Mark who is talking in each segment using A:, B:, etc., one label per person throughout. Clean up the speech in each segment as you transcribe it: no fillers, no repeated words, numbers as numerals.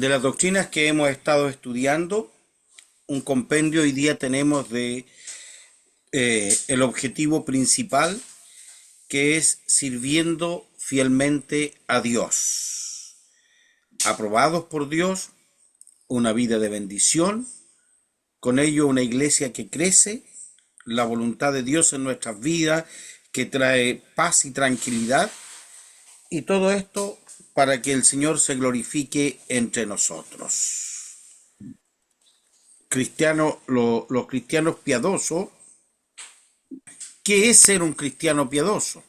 A: De las doctrinas que hemos estado estudiando, un compendio hoy día tenemos de el objetivo principal, que es sirviendo fielmente a Dios, aprobados por Dios, una vida de bendición, con ello una iglesia que crece, la voluntad de Dios en nuestras vidas, que trae paz y tranquilidad, y todo esto para que el Señor se glorifique entre nosotros. Los cristianos piadosos. ¿Qué es ser un cristiano piadoso?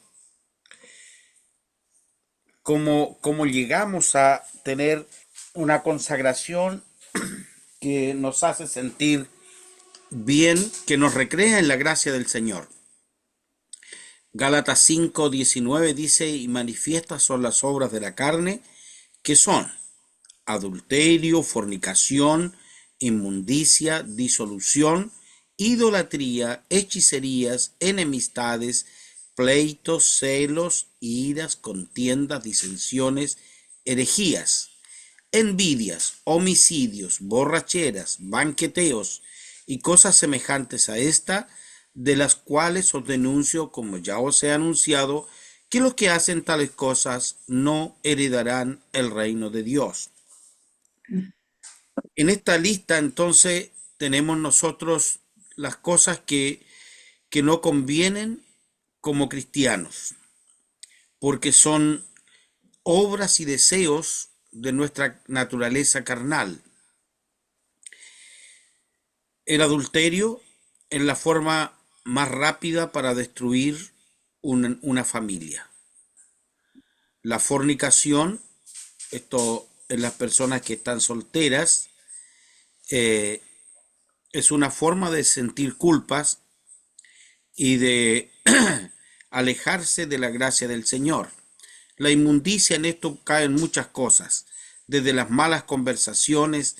A: ¿Cómo llegamos a tener una consagración que nos hace sentir bien, que nos recrea en la gracia del Señor? Gálatas 5:19 dice: y manifiestas son las obras de la carne, que son adulterio, fornicación, inmundicia, disolución, idolatría, hechicerías, enemistades, pleitos, celos, iras, contiendas, disensiones, herejías, envidias, homicidios, borracheras, banqueteos y cosas semejantes a esta, de las cuales os denuncio, como ya os he anunciado, que los que hacen tales cosas no heredarán el reino de Dios. En esta lista entonces tenemos nosotros las cosas que no convienen como cristianos, porque son obras y deseos de nuestra naturaleza carnal. El adulterio es la forma más rápida para destruir una familia. La fornicación, esto en las personas que están solteras, eh, es una forma de sentir culpas y de alejarse de la gracia del Señor. La inmundicia en esto caen muchas cosas, desde las malas conversaciones,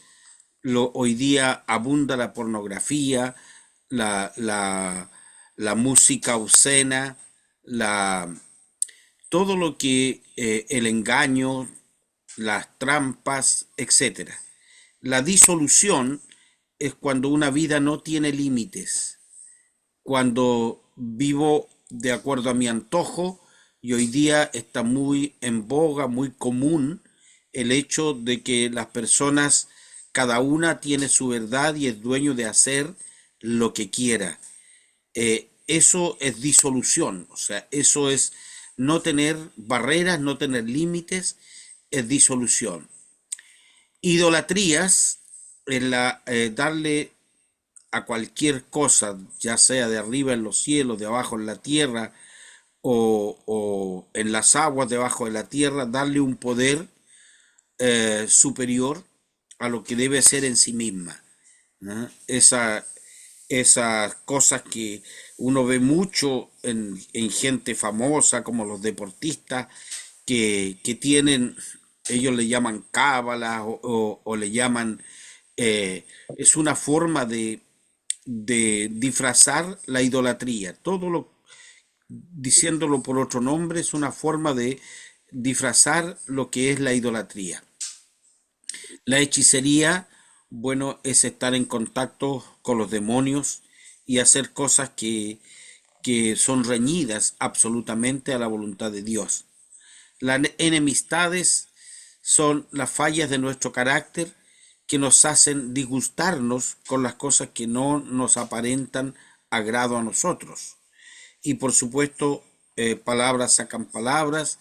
A: hoy día abunda la pornografía, la música obscena, todo lo que el engaño, las trampas, etcétera. La disolución es cuando una vida no tiene límites, cuando vivo de acuerdo a mi antojo, y hoy día está muy en boga, muy común el hecho de que las personas, cada una tiene su verdad y es dueño de hacer lo que quiera. Eso es disolución, o sea, eso es no tener barreras, no tener límites, es disolución. Idolatrías es darle a cualquier cosa, ya sea de arriba en los cielos, de abajo en la tierra o en las aguas debajo de la tierra, darle un poder superior a lo que debe ser en sí misma, ¿no? Esas cosas que uno ve mucho en gente famosa, como los deportistas, que tienen, ellos le llaman cábala o le llaman, es una forma de disfrazar la idolatría. Todo lo, diciéndolo por otro nombre, es una forma de disfrazar lo que es la idolatría. La hechicería, bueno, es estar en contacto con los demonios y hacer cosas que son reñidas absolutamente a la voluntad de Dios. Las enemistades son las fallas de nuestro carácter que nos hacen disgustarnos con las cosas que no nos aparentan agrado a nosotros. Y por supuesto, palabras sacan palabras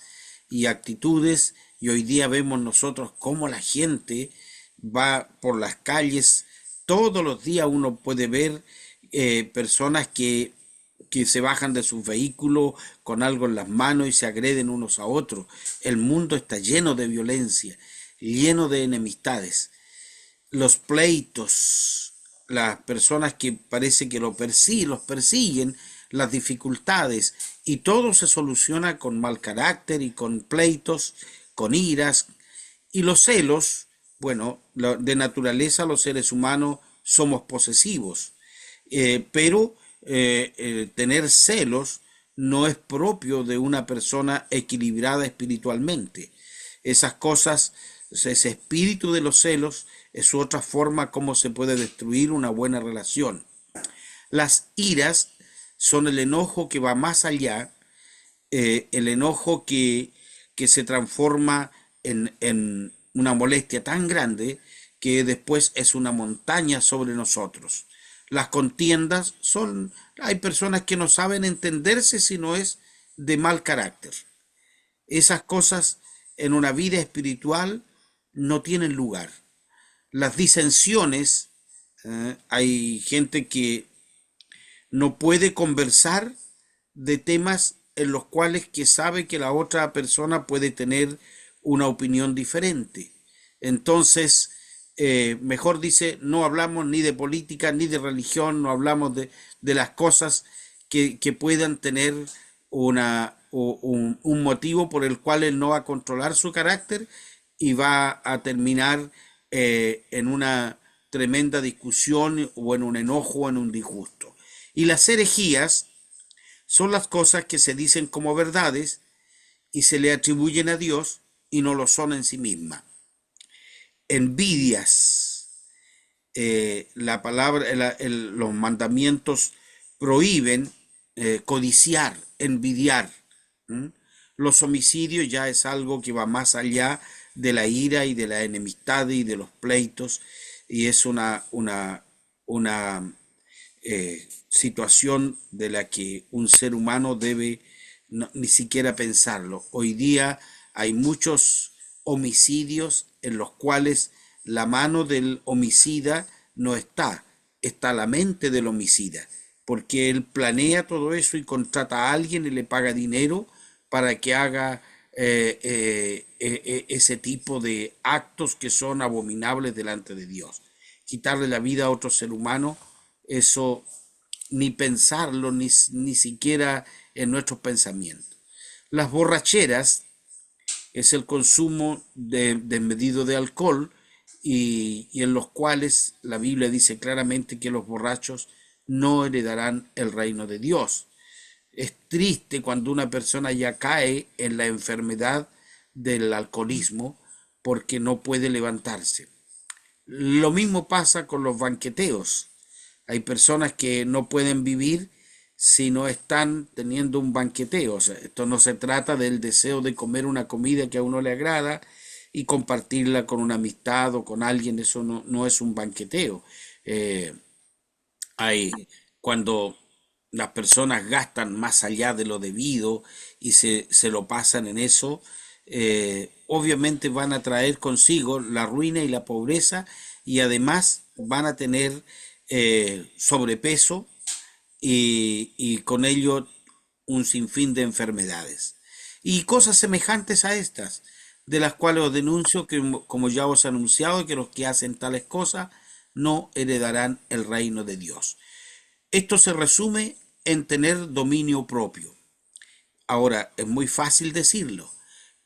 A: y actitudes, y hoy día vemos nosotros cómo la gente va por las calles. Todos los días uno puede ver personas que se bajan de sus vehículos con algo en las manos y se agreden unos a otros. El mundo está lleno de violencia, lleno de enemistades. Los pleitos, las personas que parece que los persiguen, las dificultades, y todo se soluciona con mal carácter y con pleitos, con iras. Y los celos, bueno, de naturaleza los seres humanos somos posesivos, pero tener celos no es propio de una persona equilibrada espiritualmente. Esas cosas Ese espíritu de los celos es otra forma como se puede destruir una buena relación. Las iras son el enojo que va más allá, el enojo que se transforma en una molestia tan grande que después es una montaña sobre nosotros. Las contiendas son, hay personas que no saben entenderse si no es de mal carácter. Esas cosas en una vida espiritual no tienen lugar. Las disensiones, hay gente que no puede conversar de temas en los cuales que sabe que la otra persona puede tener una opinión diferente. Entonces, mejor dice, no hablamos ni de política ni de religión, no hablamos de las cosas que puedan tener un motivo por el cual él no va a controlar su carácter y va a terminar en una tremenda discusión o en un enojo o en un disgusto. Y las herejías son las cosas que se dicen como verdades y se le atribuyen a Dios y no lo son en sí mismas. Envidias. La palabra, los mandamientos prohíben codiciar, envidiar. ¿Mm? Los homicidios ya es algo que va más allá de la ira y de la enemistad y de los pleitos y es una situación de la que un ser humano debe ni siquiera pensarlo. Hoy día hay muchos homicidios en los cuales la mano del homicida no está, está la mente del homicida, porque él planea todo eso y contrata a alguien y le paga dinero para que haga ese tipo de actos que son abominables delante de Dios. Quitarle la vida a otro ser humano, eso ni pensarlo, ni siquiera en nuestros pensamientos. Las borracheras es el consumo desmedido de alcohol y en los cuales la Biblia dice claramente que los borrachos no heredarán el reino de Dios. Es triste cuando una persona ya cae en la enfermedad del alcoholismo porque no puede levantarse. Lo mismo pasa con los banqueteos. Hay personas que no pueden vivir si no están teniendo un banqueteo. O sea, esto no se trata del deseo de comer una comida que a uno le agrada y compartirla con una amistad o con alguien. Eso no es un banqueteo. Eh, cuando las personas gastan más allá de lo debido y se lo pasan en eso, obviamente van a traer consigo la ruina y la pobreza y además van a tener sobrepeso y con ello un sinfín de enfermedades. Y cosas semejantes a estas, de las cuales os denuncio que, como ya os he anunciado, que los que hacen tales cosas no heredarán el reino de Dios. Esto se resume en tener dominio propio. Ahora, es muy fácil decirlo,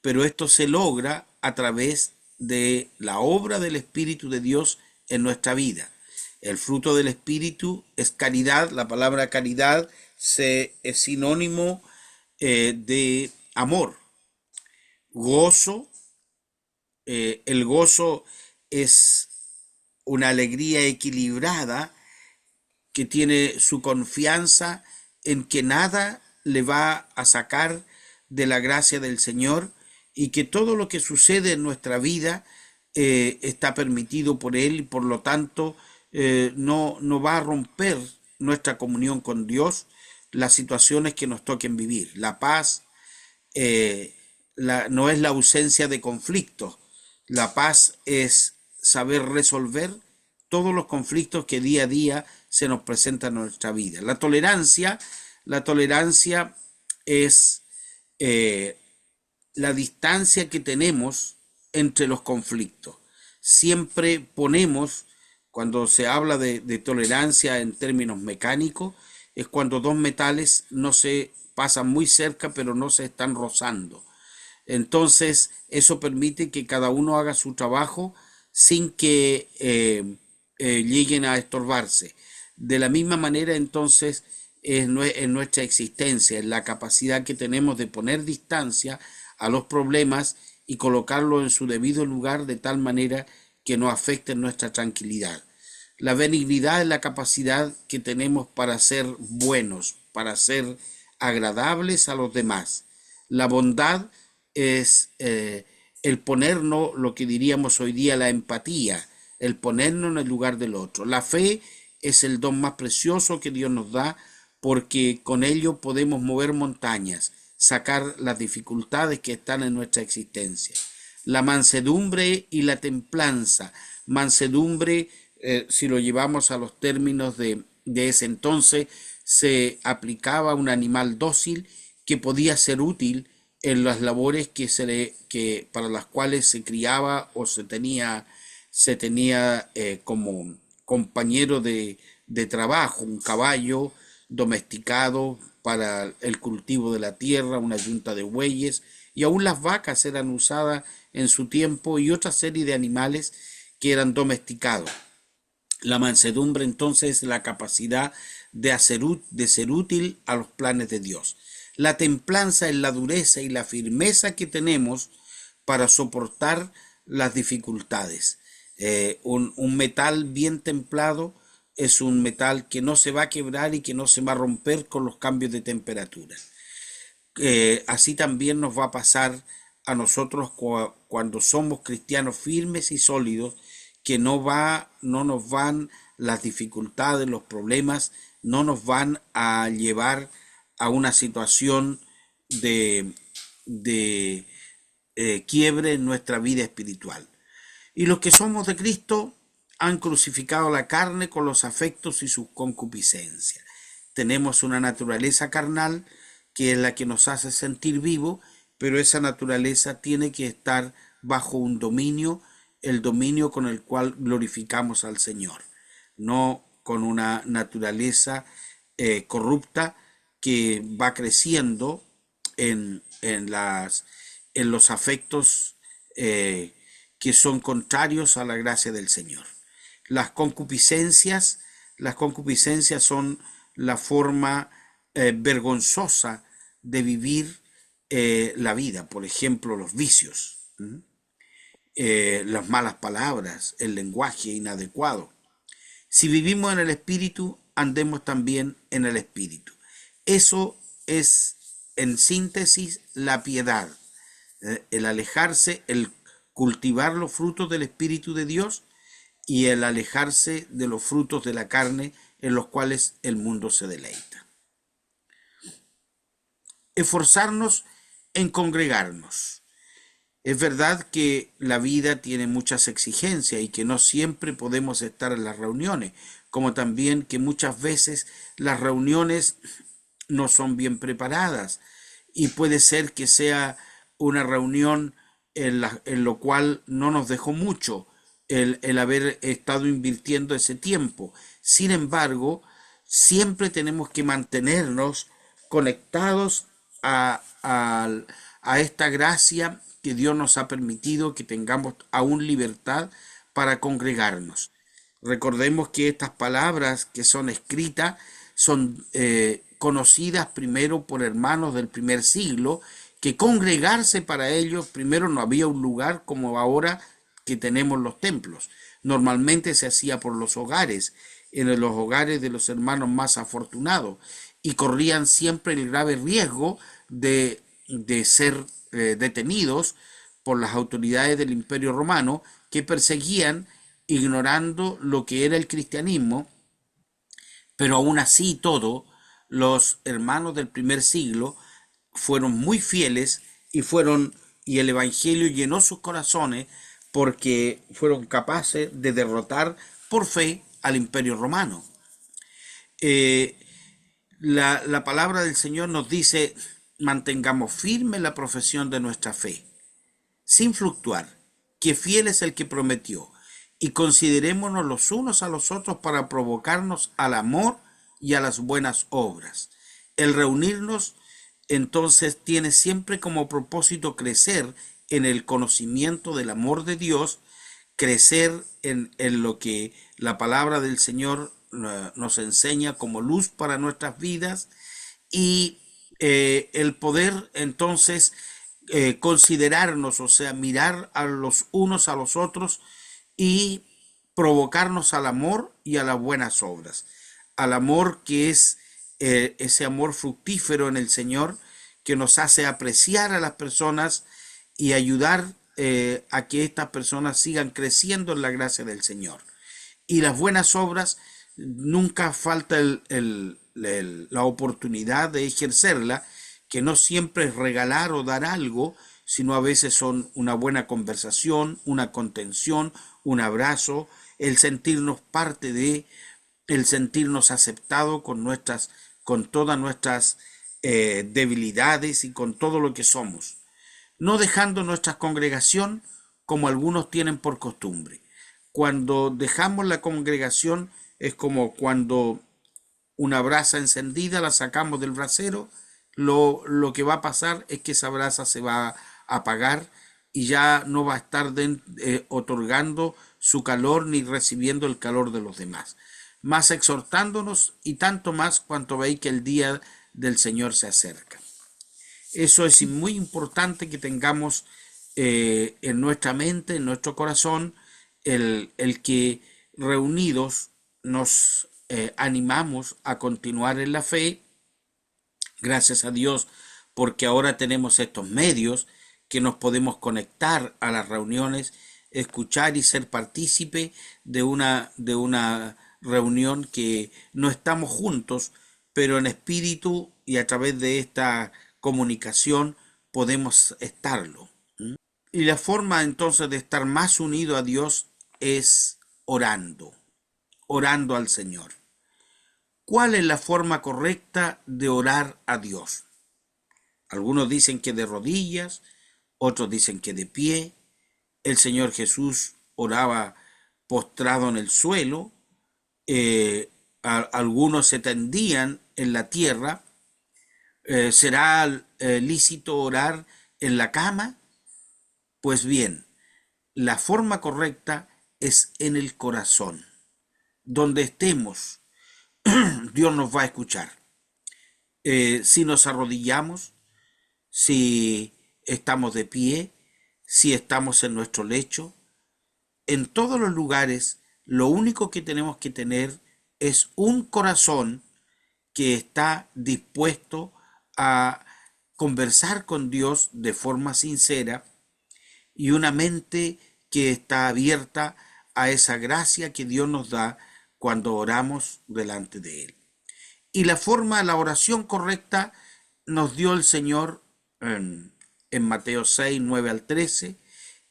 A: pero esto se logra a través de la obra del Espíritu de Dios en nuestra vida. El fruto del Espíritu es caridad. La palabra caridad es sinónimo de amor. Gozo. El gozo es una alegría equilibrada que tiene su confianza en que nada le va a sacar de la gracia del Señor y que todo lo que sucede en nuestra vida está permitido por Él y por lo tanto no va a romper nuestra comunión con Dios las situaciones que nos toquen vivir. La paz eh, no es la ausencia de conflictos, la paz es saber resolver todos los conflictos que día a día se nos presentan en nuestra vida. La tolerancia es eh, la distancia que tenemos entre los conflictos. Siempre ponemos, cuando se habla de tolerancia en términos mecánicos, es cuando dos metales no se pasan muy cerca, pero no se están rozando. Entonces, eso permite que cada uno haga su trabajo sin que lleguen a estorbarse. De la misma manera, entonces, en nuestra existencia, en la capacidad que tenemos de poner distancia a los problemas y colocarlos en su debido lugar de tal manera que no afecten nuestra tranquilidad. La benignidad es la capacidad que tenemos para ser buenos, para ser agradables a los demás. La bondad es el ponernos, lo que diríamos hoy día, la empatía, el ponernos en el lugar del otro. La fe es el don más precioso que Dios nos da, porque con ello podemos mover montañas, sacar las dificultades que están en nuestra existencia. La mansedumbre y la templanza. Mansedumbre, si lo llevamos a los términos de ese entonces, se aplicaba a un animal dócil que podía ser útil en las labores que para las cuales se criaba o se tenía como compañero de trabajo, un caballo domesticado para el cultivo de la tierra, una yunta de bueyes, y aún las vacas eran usadas en su tiempo y otra serie de animales que eran domesticados. La mansedumbre entonces es la capacidad de ser útil a los planes de Dios. La templanza es la dureza y la firmeza que tenemos para soportar las dificultades. Un metal bien templado es un metal que no se va a quebrar y que no se va a romper con los cambios de temperatura. Así también nos va a pasar a nosotros cuando somos cristianos firmes y sólidos, que no nos van las dificultades, los problemas, no nos van a llevar a una situación de, de quiebre en nuestra vida espiritual. Y los que somos de Cristo han crucificado la carne con los afectos y sus concupiscencias. Tenemos una naturaleza carnal que es la que nos hace sentir vivos, pero esa naturaleza tiene que estar bajo un dominio, el dominio con el cual glorificamos al Señor, no con una naturaleza corrupta que va creciendo en los afectos que son contrarios a la gracia del Señor. Las concupiscencias, las concupiscencias son la forma vergonzosa de vivir la vida. Por ejemplo, los vicios, las malas palabras, el lenguaje inadecuado. Si vivimos en el Espíritu, andemos también en el Espíritu. Eso es, en síntesis, la piedad. El alejarse, el cultivar los frutos del Espíritu de Dios y el alejarse de los frutos de la carne en los cuales el mundo se deleita. Esforzarnos en congregarnos. Es verdad que la vida tiene muchas exigencias y que no siempre podemos estar en las reuniones, como también que muchas veces las reuniones no son bien preparadas y puede ser que sea una reunión en lo cual no nos dejó mucho el haber estado invirtiendo ese tiempo. Sin embargo, siempre tenemos que mantenernos conectados a esta gracia que Dios nos ha permitido, que tengamos aún libertad para congregarnos. Recordemos que estas palabras que son escritas son conocidas primero por hermanos del primer siglo, que congregarse para ellos, primero no había un lugar como ahora que tenemos los templos. Normalmente se hacía por los hogares, en los hogares de los hermanos más afortunados, y corrían siempre el grave riesgo de ser detenidos por las autoridades del Imperio Romano, que perseguían ignorando lo que era el cristianismo, pero aún así todo, los hermanos del primer siglo fueron muy fieles y el Evangelio llenó sus corazones porque fueron capaces de derrotar por fe al Imperio Romano. Eh, la palabra del Señor nos dice: mantengamos firme la profesión de nuestra fe, sin fluctuar, que fiel es el que prometió, y considerémonos los unos a los otros para provocarnos al amor y a las buenas obras. El reunirnos entonces tiene siempre como propósito crecer en el conocimiento del amor de Dios, crecer en lo que la palabra del Señor nos enseña como luz para nuestras vidas, y el poder entonces considerarnos, o sea, mirar a los unos a los otros y provocarnos al amor y a las buenas obras. Al amor que es ese amor fructífero en el Señor que nos hace apreciar a las personas y ayudar a que estas personas sigan creciendo en la gracia del Señor. Y las buenas obras, nunca falta la oportunidad de ejercerla, que no siempre es regalar o dar algo, sino a veces son una buena conversación, una contención, un abrazo, el sentirnos parte de, el sentirnos aceptado con todas nuestras debilidades y con todo lo que somos, no dejando nuestra congregación como algunos tienen por costumbre. Cuando dejamos la congregación es como cuando una brasa encendida la sacamos del brasero, lo que va a pasar es que esa brasa se va a apagar y ya no va a estar otorgando su calor ni recibiendo el calor de los demás, más exhortándonos y tanto más cuanto veis que el día del Señor se acerca. Eso es muy importante que tengamos en nuestra mente, en nuestro corazón, el que reunidos nos animamos a continuar en la fe. Gracias a Dios, porque ahora tenemos estos medios que nos podemos conectar a las reuniones, escuchar y ser partícipe de una reunión que no estamos juntos, pero en espíritu y a través de esta comunicación podemos estarlo. Y la forma entonces de estar más unido a Dios es orando, orando al Señor. ¿Cuál es la forma correcta de orar a Dios? Algunos dicen que de rodillas, otros dicen que de pie. El Señor Jesús oraba postrado en el suelo. Algunos se tendían en la tierra. ¿Será lícito orar en la cama? Pues bien, la forma correcta es en el corazón. Donde estemos, Dios nos va a escuchar. Si nos arrodillamos, si estamos de pie, si estamos en nuestro lecho, en todos los lugares, lo único que tenemos que tener es un corazón que está dispuesto a conversar con Dios de forma sincera y una mente que está abierta a esa gracia que Dios nos da cuando oramos delante de Él. Y la oración correcta nos dio el Señor en Mateo 6, 9 al 13,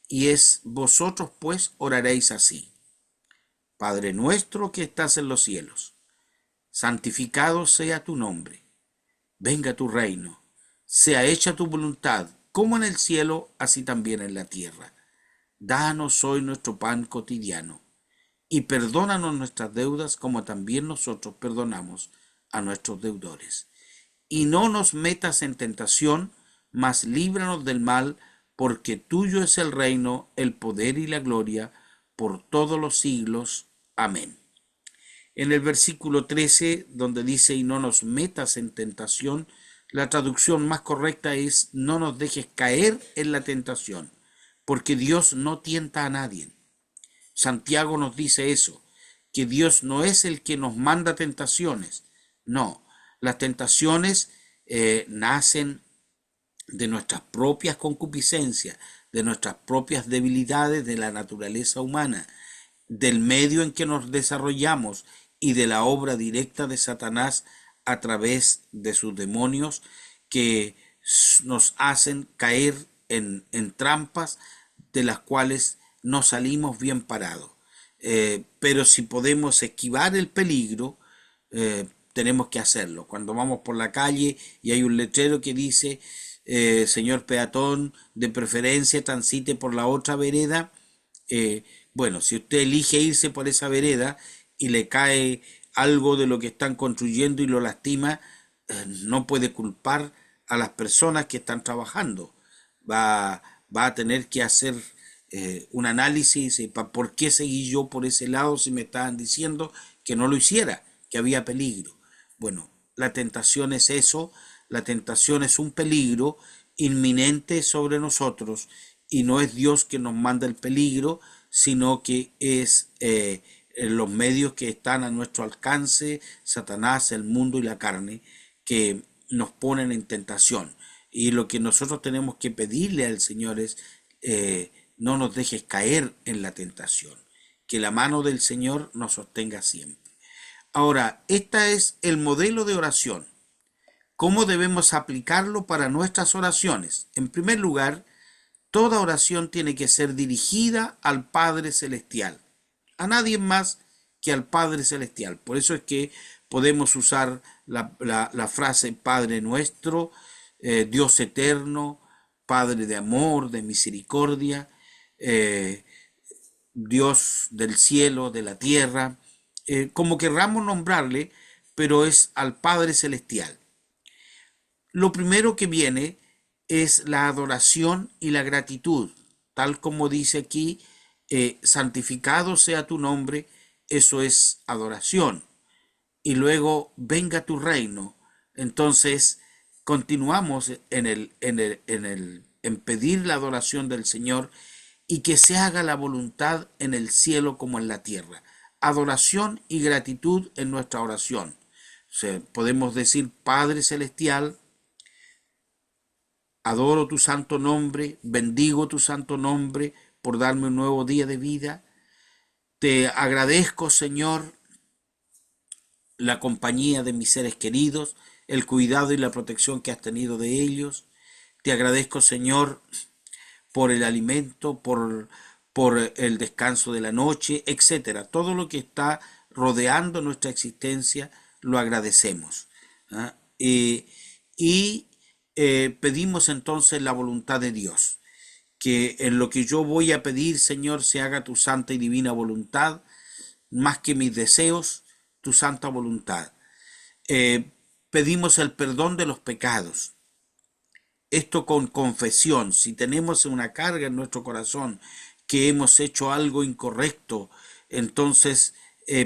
A: y es: vosotros pues oraréis así: Padre nuestro que estás en los cielos, santificado sea tu nombre, venga tu reino, sea hecha tu voluntad, como en el cielo, así también en la tierra. Danos hoy nuestro pan cotidiano, y perdónanos nuestras deudas como también nosotros perdonamos a nuestros deudores. Y no nos metas en tentación, mas líbranos del mal, porque tuyo es el reino, el poder y la gloria, por todos los siglos. Amén. En el versículo 13, donde dice: y no nos metas en tentación, la traducción más correcta es: no nos dejes caer en la tentación, porque Dios no tienta a nadie. Santiago nos dice eso, que Dios no es el que nos manda tentaciones. No, las tentaciones nacen de nuestras propias concupiscencias, de nuestras propias debilidades de la naturaleza humana, del medio en que nos desarrollamos y de la obra directa de Satanás a través de sus demonios que nos hacen caer en trampas de las cuales no salimos bien parados. Pero si podemos esquivar el peligro, tenemos que hacerlo. Cuando vamos por la calle y hay un letrero que dice: señor peatón, de preferencia transite por la otra vereda. Bueno, si usted elige irse por esa vereda y le cae algo de lo que están construyendo y lo lastima, no puede culpar a las personas que están trabajando. Va a tener que hacer un análisis y por qué seguí yo por ese lado si me estaban diciendo que no lo hiciera, que había peligro. Bueno, la tentación es eso, la tentación es un peligro inminente sobre nosotros, y no es Dios que nos manda el peligro, sino que es los medios que están a nuestro alcance, Satanás, el mundo y la carne, que nos ponen en tentación. Y lo que nosotros tenemos que pedirle al Señor es, no nos dejes caer en la tentación, que la mano del Señor nos sostenga siempre. Ahora, este es el modelo de oración. ¿Cómo debemos aplicarlo para nuestras oraciones? En primer lugar, toda oración tiene que ser dirigida al Padre Celestial, a nadie más que al Padre Celestial. Por eso es que podemos usar la frase Padre nuestro, Dios eterno, Padre de amor, de misericordia, eh, Dios del cielo, de la tierra, como querramos nombrarle, pero es al Padre Celestial. Lo primero que viene es la adoración y la gratitud, tal como dice aquí, santificado sea tu nombre, eso es adoración. Y luego venga tu reino. Entonces continuamos en pedir la adoración del Señor y que se haga la voluntad en el cielo como en la tierra. Adoración y gratitud en nuestra oración. O sea, podemos decir, Padre Celestial, adoro tu santo nombre, bendigo tu santo nombre por darme un nuevo día de vida. Te agradezco, Señor, la compañía de mis seres queridos, el cuidado y la protección que has tenido de ellos. Te agradezco, Señor, por el alimento, por el descanso de la noche, etcétera. Todo lo que está rodeando nuestra existencia lo agradecemos. ¿Ah? Y pedimos entonces la voluntad de Dios, que en lo que yo voy a pedir, Señor, se haga tu santa y divina voluntad, más que mis deseos, tu santa voluntad. Pedimos el perdón de los pecados. Esto con confesión. Si tenemos una carga en nuestro corazón que hemos hecho algo incorrecto, entonces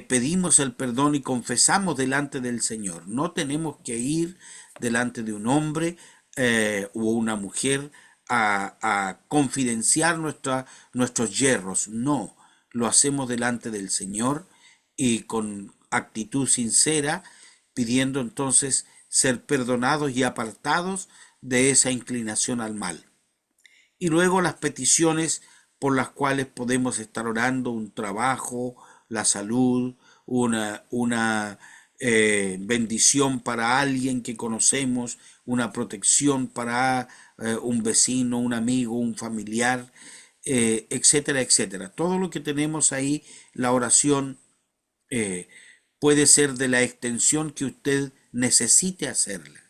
A: pedimos el perdón y confesamos delante del Señor. No tenemos que ir delante de un hombre o una mujer a confidenciar nuestros yerros. No, lo hacemos delante del Señor y con actitud sincera, pidiendo entonces ser perdonados y apartados de esa inclinación al mal. Y luego las peticiones por las cuales podemos estar orando, un trabajo, la salud, una bendición para alguien que conocemos, una protección para un vecino, un amigo, un familiar, etcétera, etcétera. Todo lo que tenemos ahí, la oración eh, puede ser de la extensión que usted necesite hacerla.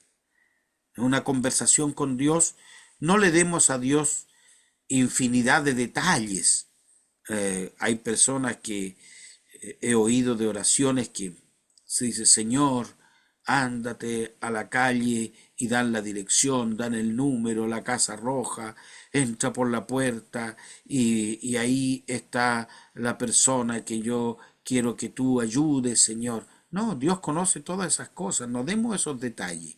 A: En una conversación con Dios, no le demos a Dios infinidad de detalles. Hay personas que he oído de oraciones que se dice, Señor, ándate a la calle y dan la dirección, dan el número, la casa roja, entra por la puerta y ahí está la persona que yo quiero que tú ayudes, Señor. No, Dios conoce todas esas cosas, no demos esos detalles.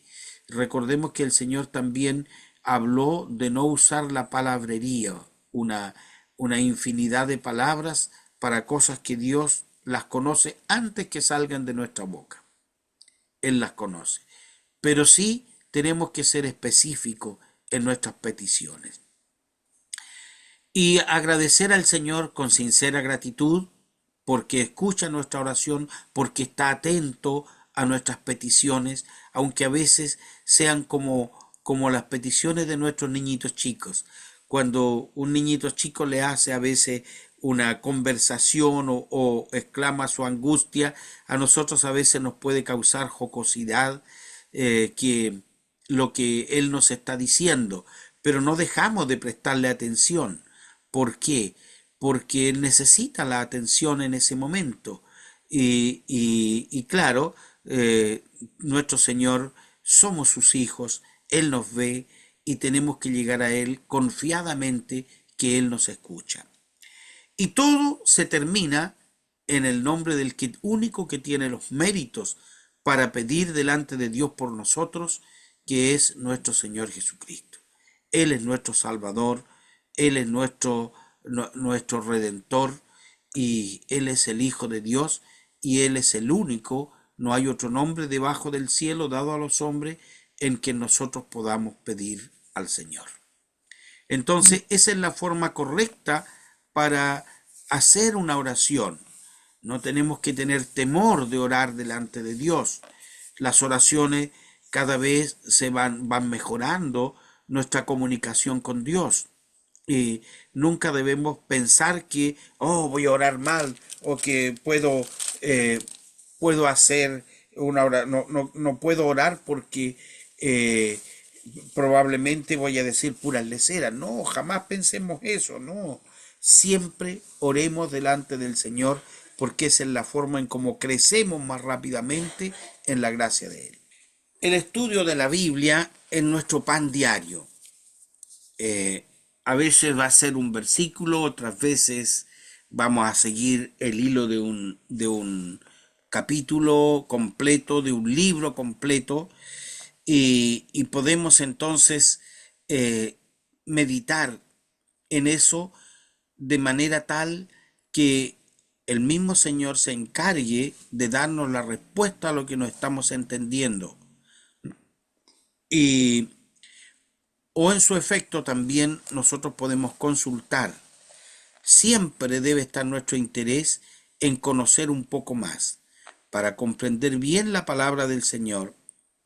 A: Recordemos que el Señor también habló de no usar la palabrería, una, una infinidad de palabras para cosas que Dios las conoce antes que salgan de nuestra boca. Él las conoce. Pero sí tenemos que ser específicos en nuestras peticiones. Y agradecer al Señor con sincera gratitud porque escucha nuestra oración, porque está atento a nuestras peticiones, aunque a veces sean como las peticiones de nuestros niñitos chicos. Cuando un niñito chico le hace a veces una conversación o exclama su angustia, a nosotros a veces nos puede causar jocosidad que lo que él nos está diciendo, pero no dejamos de prestarle atención. ¿Por qué? Porque él necesita la atención en ese momento. Y claro, nuestro Señor, somos sus hijos, Él nos ve y tenemos que llegar a Él confiadamente que Él nos escucha. Y todo se termina en el nombre del que único que tiene los méritos para pedir delante de Dios por nosotros, que es nuestro Señor Jesucristo. Él es nuestro Salvador, Él es nuestro Redentor, y Él es el Hijo de Dios, y Él es el único. No hay otro nombre debajo del cielo dado a los hombres en que nosotros podamos pedir al Señor. Entonces, esa es la forma correcta para hacer una oración. No tenemos que tener temor de orar delante de Dios. Las oraciones cada vez van mejorando nuestra comunicación con Dios. Y nunca debemos pensar que, oh, voy a orar mal, o que puedo hacer una oración, no puedo orar porque eh, probablemente voy a decir puras leceras. No, jamás pensemos eso, no. Siempre oremos delante del Señor, porque esa es la forma en cómo crecemos más rápidamente en la gracia de Él. El estudio de la Biblia es nuestro pan diario. Eh, a veces va a ser un versículo, otras veces vamos a seguir el hilo de un capítulo completo, de un libro completo, y podemos entonces eh, meditar en eso de manera tal que el mismo Señor se encargue de darnos la respuesta a lo que no estamos entendiendo. Y, o en su efecto también nosotros podemos consultar. Siempre debe estar nuestro interés en conocer un poco más. Para comprender bien la palabra del Señor,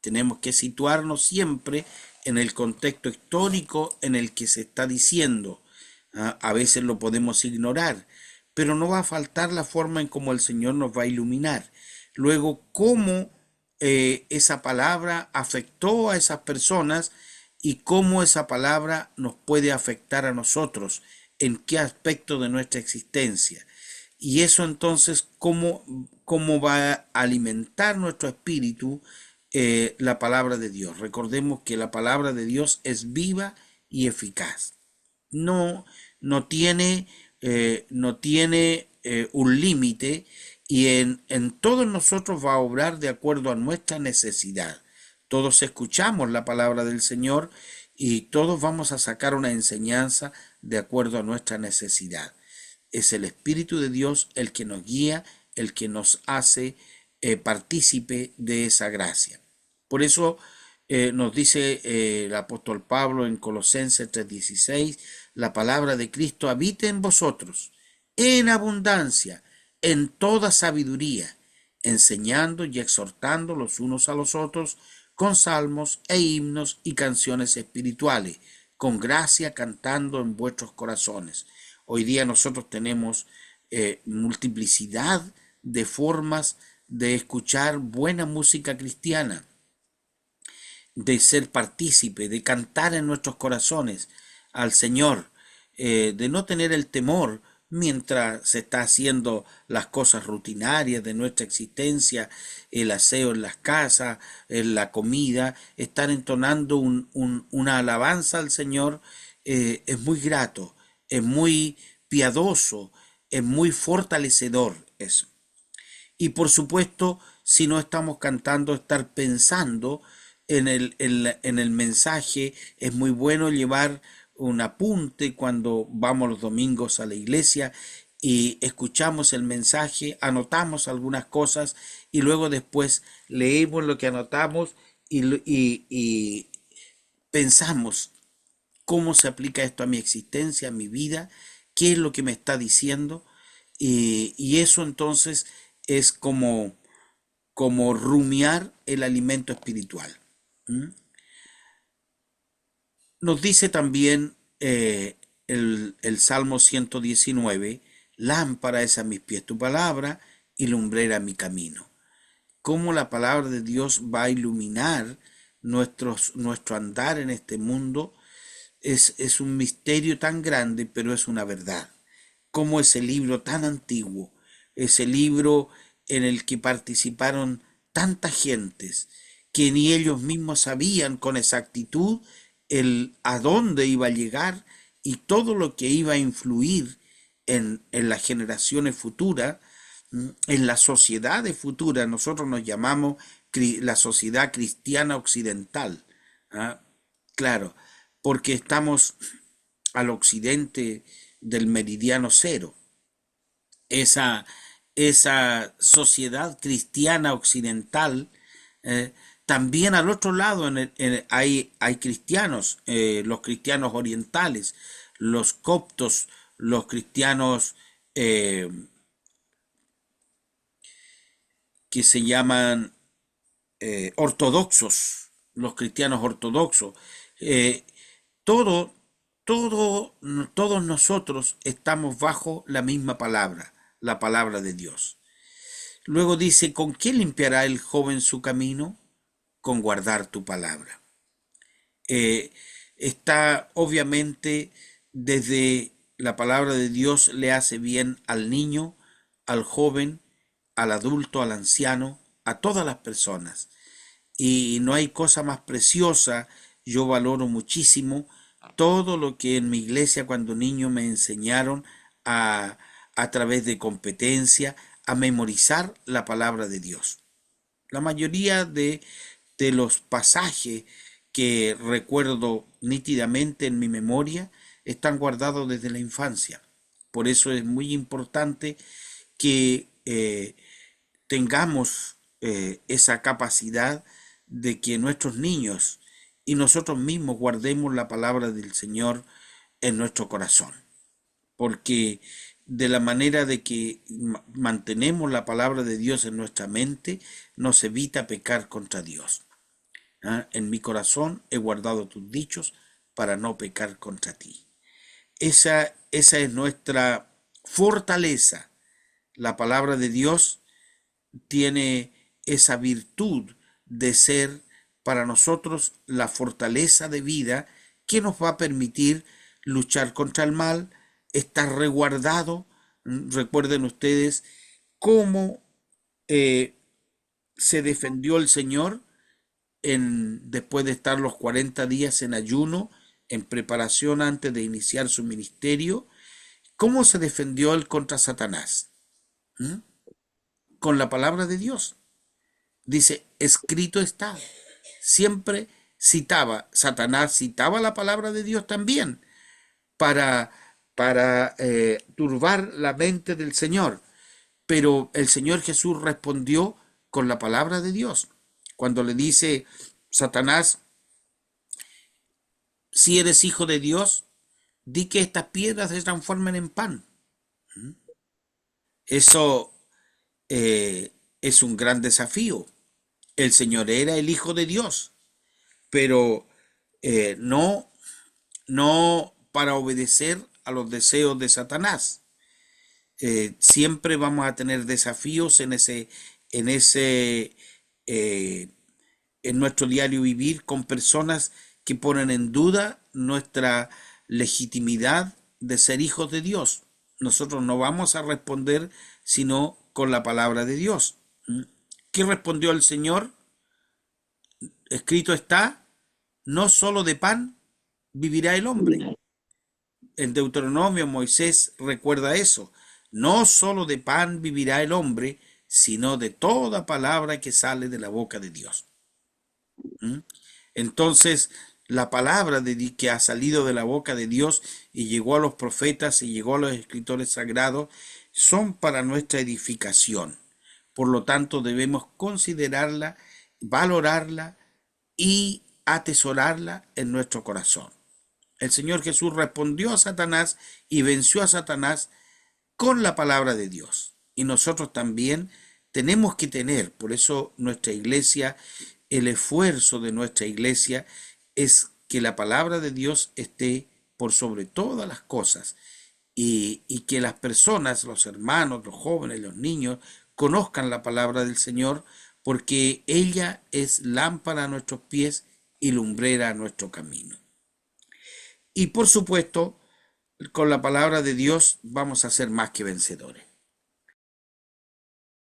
A: tenemos que situarnos siempre en el contexto histórico en el que se está diciendo. A veces lo podemos ignorar, pero no va a faltar la forma en cómo el Señor nos va a iluminar. Luego, cómo esa palabra afectó a esas personas y cómo esa palabra nos puede afectar a nosotros, en qué aspecto de nuestra existencia. Y eso entonces, cómo va a alimentar nuestro espíritu la palabra de Dios. Recordemos que la palabra de Dios es viva y eficaz. No, no tiene un límite, y en todos nosotros va a obrar de acuerdo a nuestra necesidad. Todos escuchamos la palabra del Señor y todos vamos a sacar una enseñanza de acuerdo a nuestra necesidad. Es el Espíritu de Dios el que nos guía, el que nos hace partícipe de esa gracia. Por eso nos dice el apóstol Pablo en Colosenses 3:16, la palabra de Cristo habite en vosotros, en abundancia, en toda sabiduría, enseñando y exhortando los unos a los otros con salmos e himnos y canciones espirituales, con gracia cantando en vuestros corazones. Hoy día nosotros tenemos multiplicidad de formas de escuchar buena música cristiana, de ser partícipe, de cantar en nuestros corazones al Señor, de no tener el temor mientras se está haciendo las cosas rutinarias de nuestra existencia, el aseo en las casas, en la comida, estar entonando una alabanza al Señor. Es muy grato, es muy piadoso, es muy fortalecedor eso. Y por supuesto, si no estamos cantando, estar pensando en el mensaje. Es muy bueno llevar un apunte cuando vamos los domingos a la iglesia y escuchamos el mensaje, anotamos algunas cosas y luego después leemos lo que anotamos y pensamos cómo se aplica esto a mi existencia, a mi vida, qué es lo que me está diciendo. Y eso entonces es como rumiar el alimento espiritual. ¿Mm? Nos dice también el Salmo 119, lámpara es a mis pies tu palabra y lumbrera mi camino. Cómo la palabra de Dios va a iluminar nuestro andar en este mundo es un misterio tan grande, pero es una verdad. Cómo ese libro tan antiguo, ese libro en el que participaron tantas gentes, que ni ellos mismos sabían con exactitud a dónde iba a llegar y todo lo que iba a influir en las generaciones futuras, en las sociedades futuras. Nosotros nos llamamos la sociedad cristiana occidental. ¿Ah? Claro, porque estamos al occidente del meridiano cero. Esa, esa sociedad cristiana occidental, eh, también al otro lado hay cristianos, los cristianos orientales, los coptos, los cristianos eh, que se llaman ortodoxos, los cristianos ortodoxos. Eh, todo, todos nosotros estamos bajo la misma palabra, la palabra de Dios. Luego dice, ¿con qué limpiará el joven su camino? Con guardar tu palabra. Eh, Está obviamente desde la palabra de Dios le hace bien al niño, al joven, al adulto, al anciano, a todas las personas. Y no hay cosa más preciosa. Yo valoro muchísimo todo lo que en mi iglesia cuando niño me enseñaron a través de competencia a memorizar la palabra de Dios. La mayoría de los pasajes que recuerdo nítidamente en mi memoria están guardados desde la infancia. Por eso es muy importante que tengamos esa capacidad de que nuestros niños y nosotros mismos guardemos la palabra del Señor en nuestro corazón. Porque de la manera de que mantenemos la palabra de Dios en nuestra mente, nos evita pecar contra Dios. ¿Ah? En mi corazón he guardado tus dichos para no pecar contra ti. Esa es nuestra fortaleza. La palabra de Dios tiene esa virtud de ser para nosotros la fortaleza de vida que nos va a permitir luchar contra el mal, estar resguardado. Recuerden ustedes cómo eh, se defendió el Señor después de estar los 40 días en ayuno, en preparación antes de iniciar su ministerio. ¿Cómo se defendió él contra Satanás? ¿Mm? Con la palabra de Dios. Dice, escrito está. Siempre Satanás citaba la palabra de Dios también para, para turbar la mente del Señor. Pero el Señor Jesús respondió con la palabra de Dios. Cuando le dice Satanás, si eres hijo de Dios, di que estas piedras se transformen en pan. Eso es un gran desafío. El Señor era el Hijo de Dios, pero no, no para obedecer a los deseos de Satanás. Siempre vamos a tener desafíos en ese, eh, en nuestro diario vivir con personas que ponen en duda nuestra legitimidad de ser hijos de Dios. Nosotros no vamos a responder sino con la palabra de Dios. ¿Qué respondió el Señor? Escrito está, no solo de pan vivirá el hombre. En Deuteronomio Moisés recuerda eso. No solo de pan vivirá el hombre, sino de toda palabra que sale de la boca de Dios. ¿Mm? Entonces, la palabra que ha salido de la boca de Dios y llegó a los profetas y llegó a los escritores sagrados son para nuestra edificación. Por lo tanto, debemos considerarla, valorarla y atesorarla en nuestro corazón. El Señor Jesús respondió a Satanás y venció a Satanás con la palabra de Dios. Y nosotros también tenemos que tener, por eso nuestra iglesia, el esfuerzo de nuestra iglesia es que la palabra de Dios esté por sobre todas las cosas y que las personas, los hermanos, los jóvenes, los niños, conozcan la palabra del Señor porque ella es lámpara a nuestros pies y lumbrera a nuestro camino. Y por supuesto, con la palabra de Dios vamos a ser más que vencedores.